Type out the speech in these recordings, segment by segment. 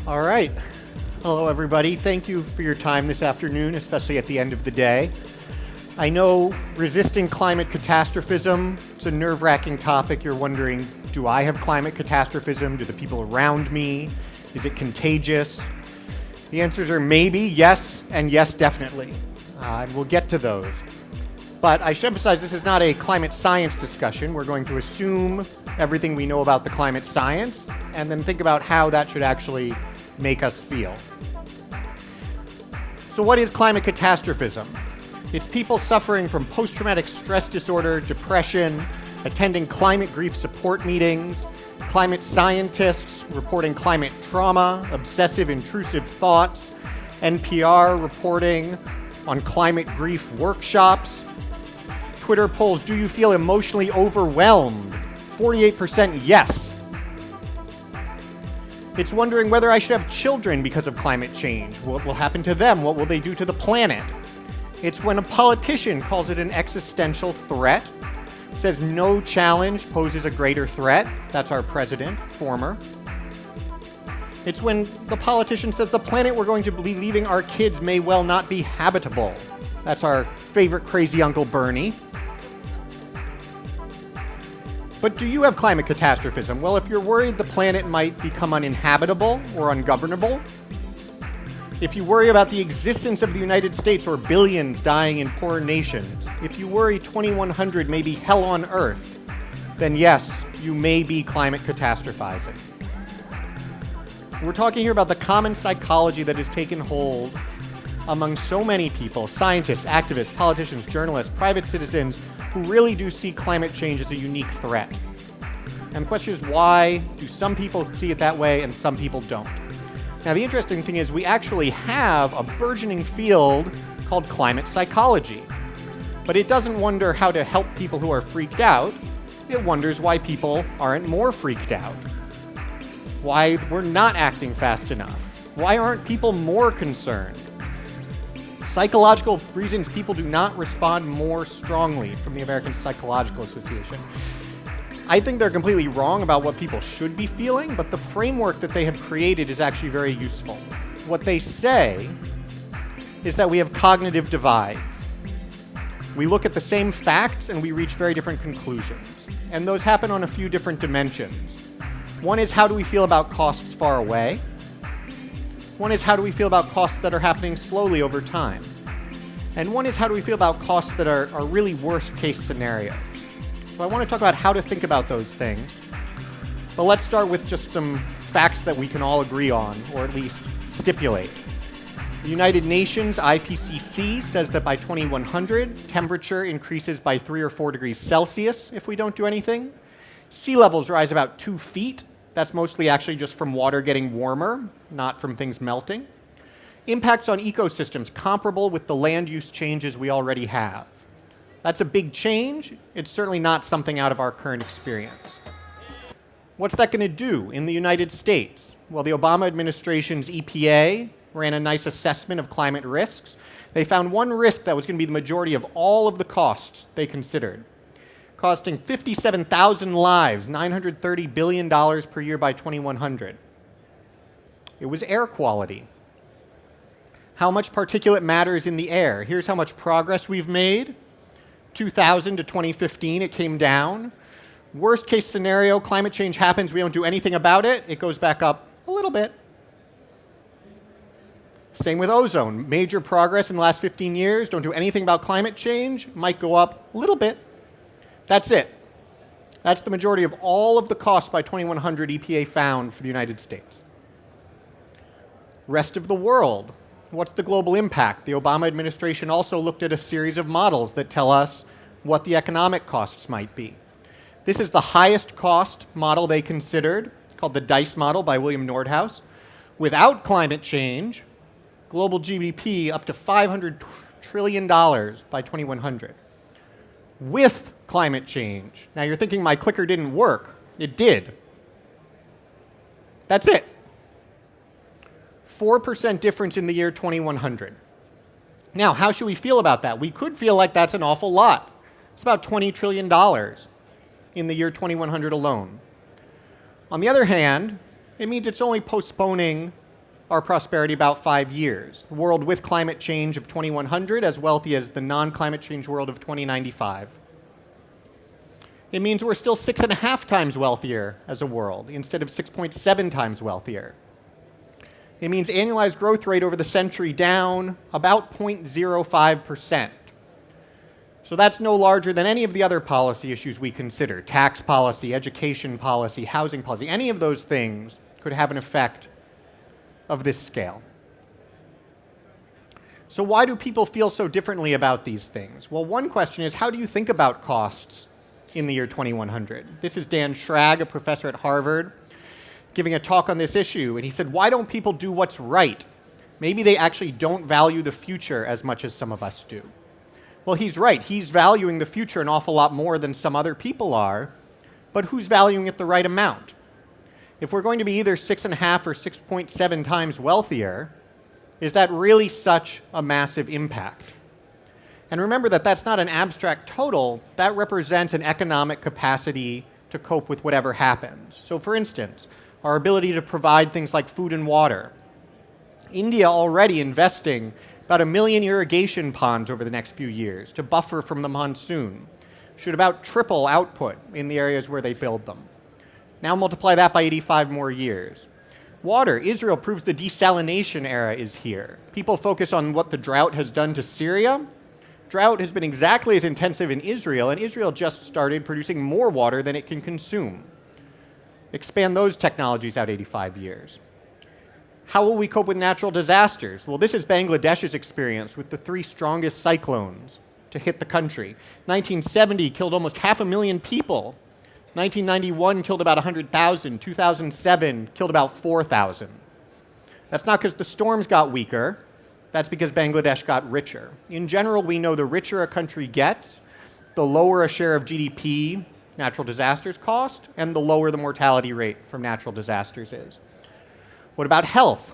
All right. Hello, everybody. Thank you for your time this afternoon, especially at the end of the day. I know resisting climate catastrophism, it's a nerve-wracking topic. You're wondering, do I have climate catastrophism? Do the people around me? Is it contagious? The answers are maybe, yes, and yes, definitely. And we'll get to those. But I should emphasize this is not a climate science discussion. We're going to assume everything we know about the climate science and then think about how that should actually make us feel. So what is climate catastrophism? It's people suffering from post-traumatic stress disorder, depression, attending climate grief support meetings, climate scientists reporting climate trauma, obsessive intrusive thoughts, NPR reporting on climate grief workshops, Twitter polls, do you feel emotionally overwhelmed? 48% yes. It's wondering whether I should have children because of climate change. What will happen to them? What will they do to the planet? It's when a politician calls it an existential threat, says no challenge poses a greater threat. That's our president, former. It's when the politician says the planet we're going to be leaving our kids may well not be habitable. That's our favorite crazy Uncle Bernie. But do you have climate catastrophism? Well, if you're worried the planet might become uninhabitable or ungovernable, if you worry about the existence of the United States or billions dying in poor nations, if you worry 2100 may be hell on earth, then yes, you may be climate catastrophizing. We're talking here about the common psychology that has taken hold among so many people, scientists, activists, politicians, journalists, private citizens, who really do see climate change as a unique threat. And the question is, why do some people see it that way and some people don't? Now, the interesting thing is we actually have a burgeoning field called climate psychology. But it doesn't wonder how to help people who are freaked out. It wonders why people aren't more freaked out. Why we're not acting fast enough. Why aren't people more concerned? Psychological reasons people do not respond more strongly from the American Psychological Association. I think they're completely wrong about what people should be feeling, but the framework that they have created is actually very useful. What they say is that we have cognitive divides. We look at the same facts and we reach very different conclusions. And those happen on a few different dimensions. One is, how do we feel about costs far away? One is, how do we feel about costs that are happening slowly over time? And one is, how do we feel about costs that are really worst case scenarios? So I want to talk about how to think about those things. But let's start with just some facts that we can all agree on, or at least stipulate. The United Nations, IPCC, says that by 2100, temperature increases by 3 or 4 degrees Celsius if we don't do anything. Sea levels rise about 2 feet. That's mostly actually just from water getting warmer, not from things melting. Impacts on ecosystems comparable with the land use changes we already have. That's a big change. It's certainly not something out of our current experience. What's that going to do in the United States? Well, the Obama administration's EPA ran a nice assessment of climate risks. They found one risk that was going to be the majority of all of the costs they considered, costing 57,000 lives, $930 billion per year by 2100. It was air quality. How much particulate matter is in the air? Here's how much progress we've made. 2000 to 2015, it came down. Worst case scenario, climate change happens, we don't do anything about it, it goes back up a little bit. Same with ozone. Major progress in the last 15 years, don't do anything about climate change, might go up a little bit. That's it. That's the majority of all of the costs by 2100 EPA found for the United States. Rest of the world. What's the global impact? The Obama administration also looked at a series of models that tell us what the economic costs might be. This is the highest cost model they considered, called the DICE model by William Nordhaus. Without climate change, global GDP up to $500 trillion by 2100. With climate change. Now you're thinking my clicker didn't work. It did. That's it. 4% difference in the year 2100. Now, how should we feel about that? We could feel like that's an awful lot. It's about $20 trillion in the year 2100 alone. On the other hand, it means it's only postponing our prosperity about 5 years. The world with climate change of 2100 as wealthy as the non-climate change world of 2095. It means we're still 6.5 times wealthier as a world instead of 6.7 times wealthier. It means annualized growth rate over the century down about 0.05%. So that's no larger than any of the other policy issues we consider. Tax policy, education policy, housing policy, any of those things could have an effect of this scale. So why do people feel so differently about these things? Well, one question is, how do you think about costs in the year 2100? This is Dan Schrag, a professor at Harvard, giving a talk on this issue, and he said, why don't people do what's right? Maybe they actually don't value the future as much as some of us do. Well, he's right. He's valuing the future an awful lot more than some other people are, but who's valuing it the right amount? If we're going to be either 6.5 or 6.7 times wealthier, is that really such a massive impact? And remember that that's not an abstract total. That represents an economic capacity to cope with whatever happens. So for instance, our ability to provide things like food and water. India already investing about 1 million irrigation ponds over the next few years to buffer from the monsoon. Should about triple output in the areas where they build them. Now multiply that by 85 more years. Water, Israel proves the desalination era is here. People focus on what the drought has done to Syria. Drought has been exactly as intensive in Israel, and Israel just started producing more water than it can consume. Expand those technologies out 85 years. How will we cope with natural disasters? Well, this is Bangladesh's experience with the 3 strongest cyclones to hit the country. 1970 killed almost 500,000 people. 1991 killed about 100,000. 2007 killed about 4,000. That's not because the storms got weaker. That's because Bangladesh got richer. In general, we know the richer a country gets, the lower a share of GDP natural disasters cost, and the lower the mortality rate from natural disasters is. What about health?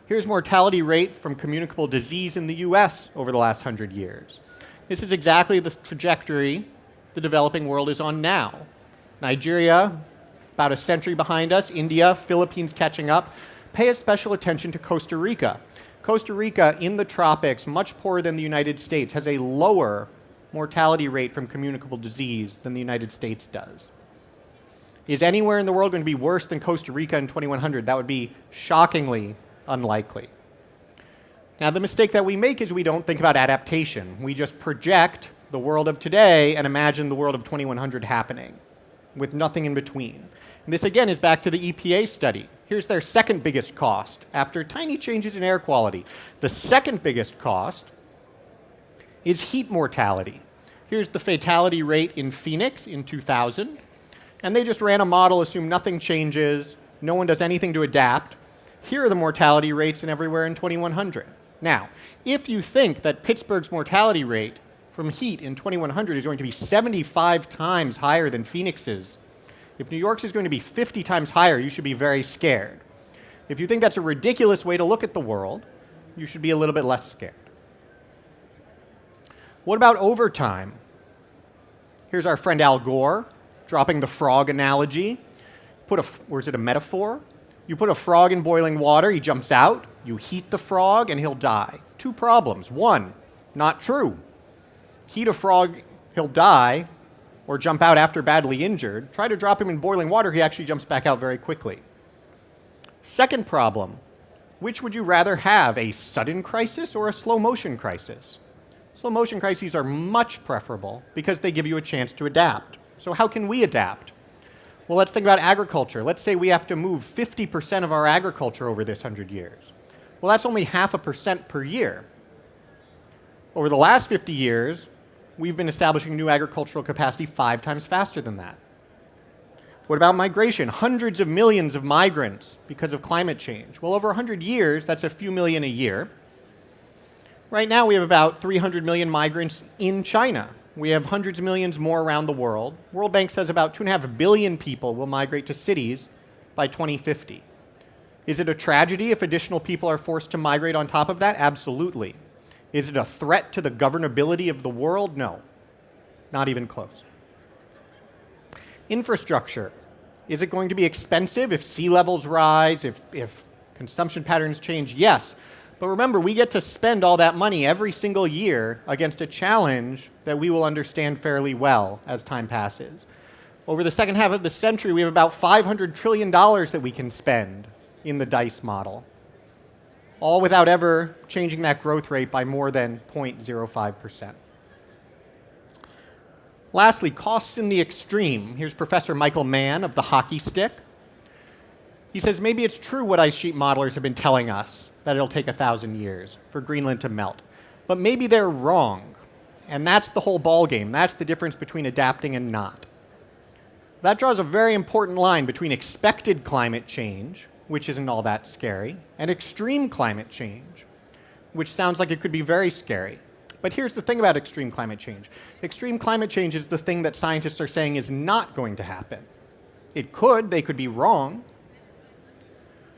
Here's mortality rate from communicable disease in the US over the last 100 years. This is exactly the trajectory the developing world is on now. Nigeria, about a century behind us, India, Philippines catching up. Pay special attention to Costa Rica. Costa Rica, in the tropics, much poorer than the United States, has a lower mortality rate from communicable disease than the United States does. Is anywhere in the world going to be worse than Costa Rica in 2100? That would be shockingly unlikely. Now, the mistake that we make is we don't think about adaptation. We just project the world of today and imagine the world of 2100 happening with nothing in between. And this, again, is back to the EPA study. Here's their second biggest cost after tiny changes in air quality. The second biggest cost is heat mortality. Here's the fatality rate in Phoenix in 2000. And they just ran a model, assumed nothing changes, no one does anything to adapt. Here are the mortality rates in everywhere in 2100. Now, if you think that Pittsburgh's mortality rate from heat in 2100 is going to be 75 times higher than Phoenix's, if New York's is going to be 50 times higher, you should be very scared. If you think that's a ridiculous way to look at the world, you should be a little bit less scared. What about overtime? Here's our friend Al Gore, dropping the frog analogy. Or is it a metaphor? You put a frog in boiling water, he jumps out, you heat the frog, and he'll die. 2 problems. 1, not true. Heat a frog, he'll die, or jump out after badly injured. Try to drop him in boiling water, he actually jumps back out very quickly. Second problem, which would you rather have, a sudden crisis or a slow motion crisis? Slow motion crises are much preferable because they give you a chance to adapt. So how can we adapt? Well, let's think about agriculture. Let's say we have to move 50% of our agriculture over this 100 years. Well, that's only 0.5% per year. Over the last 50 years, we've been establishing new agricultural capacity 5 times faster than that. What about migration? Hundreds of millions of migrants because of climate change. Well, over 100 years, that's a few million a year. Right now, we have about 300 million migrants in China. We have hundreds of millions more around the world. World Bank says about 2.5 billion people will migrate to cities by 2050. Is it a tragedy if additional people are forced to migrate on top of that? Absolutely. Is it a threat to the governability of the world? No, not even close. Infrastructure. Is it going to be expensive if sea levels rise, if Consumption patterns change, yes. But remember, we get to spend all that money every single year against a challenge that we will understand fairly well as time passes. Over the second half of the century, we have about $500 trillion that we can spend in the DICE model, all without ever changing that growth rate by more than 0.05%. Lastly, costs in the extreme. Here's Professor Michael Mann of the hockey stick. He says, maybe it's true what ice sheet modelers have been telling us, that it'll take 1,000 years for Greenland to melt. But maybe they're wrong. And that's the whole ballgame. That's the difference between adapting and not. That draws a very important line between expected climate change, which isn't all that scary, and extreme climate change, which sounds like it could be very scary. But here's the thing about extreme climate change. Extreme climate change is the thing that scientists are saying is not going to happen. It could, they could be wrong.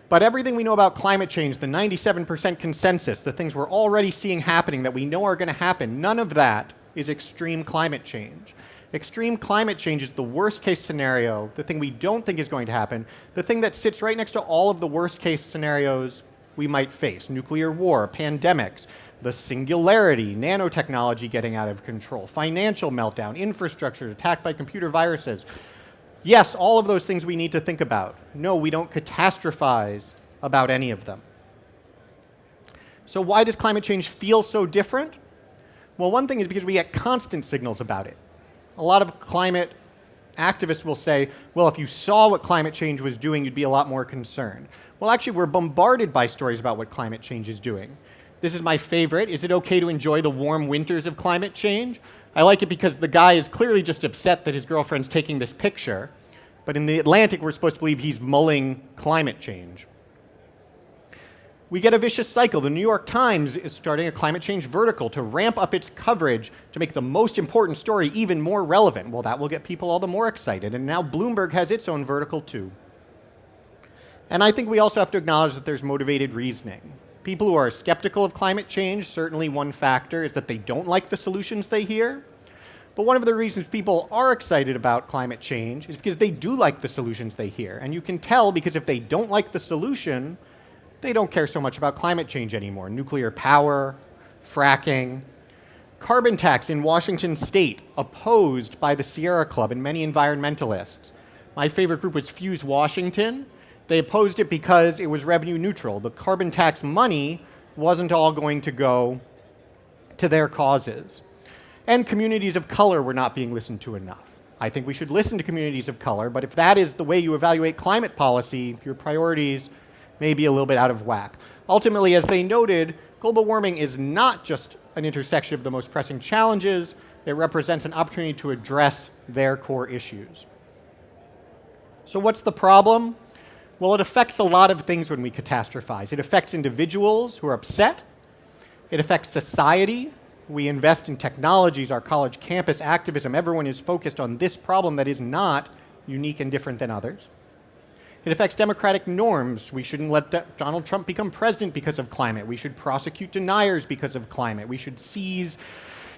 But everything we know about climate change, the 97% consensus, the things we're already seeing happening that we know are going to happen, none of that is extreme climate change. Extreme climate change is the worst case scenario, the thing we don't think is going to happen, the thing that sits right next to all of the worst case scenarios we might face. Nuclear war, pandemics, the singularity, nanotechnology getting out of control, financial meltdown, infrastructure attacked by computer viruses. Yes, all of those things we need to think about. No, we don't catastrophize about any of them. So why does climate change feel so different? Well, one thing is because we get constant signals about it. A lot of climate activists will say, well, if you saw what climate change was doing, you'd be a lot more concerned. Well, actually, we're bombarded by stories about what climate change is doing. This is my favorite. Is it okay to enjoy the warm winters of climate change? I like it because the guy is clearly just upset that his girlfriend's taking this picture. But in the Atlantic, we're supposed to believe he's mulling climate change. We get a vicious cycle. The New York Times is starting a climate change vertical to ramp up its coverage to make the most important story even more relevant. Well, that will get people all the more excited. And now Bloomberg has its own vertical too. And I think we also have to acknowledge that there's motivated reasoning. People who are skeptical of climate change, certainly one factor is that they don't like the solutions they hear. But one of the reasons people are excited about climate change is because they do like the solutions they hear. And you can tell because if they don't like the solution, they don't care so much about climate change anymore. Nuclear power, fracking, carbon tax in Washington state, opposed by the Sierra Club and many environmentalists. My favorite group was Fuse Washington. They opposed it because it was revenue neutral. The carbon tax money wasn't all going to go to their causes. And communities of color were not being listened to enough. I think we should listen to communities of color, but if that is the way you evaluate climate policy, your priorities may be a little bit out of whack. Ultimately, as they noted, global warming is not just an intersection of the most pressing challenges, it represents an opportunity to address their core issues. So what's the problem? Well, it affects a lot of things when we catastrophize. It affects individuals who are upset. It affects society. We invest in technologies, our college campus activism. Everyone is focused on this problem that is not unique and different than others. It affects democratic norms. We shouldn't let Donald Trump become president because of climate. We should prosecute deniers because of climate. We should seize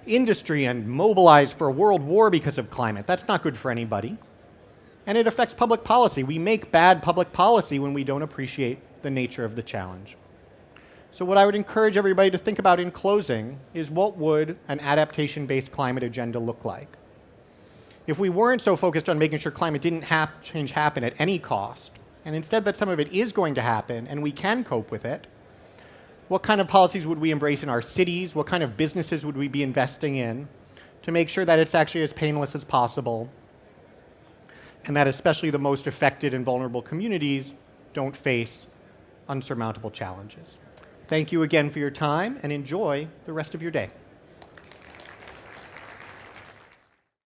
industry and mobilize for a world war because of climate. That's not good for anybody. And it affects public policy. We make bad public policy when we don't appreciate the nature of the challenge. So what I would encourage everybody to think about in closing is what would an adaptation-based climate agenda look like? If we weren't so focused on making sure climate didn't change happen at any cost, and instead that some of it is going to happen and we can cope with it, what kind of policies would we embrace in our cities? What kind of businesses would we be investing in to make sure that it's actually as painless as possible and that especially the most affected and vulnerable communities don't face unsurmountable challenges? Thank you again for your time and enjoy the rest of your day.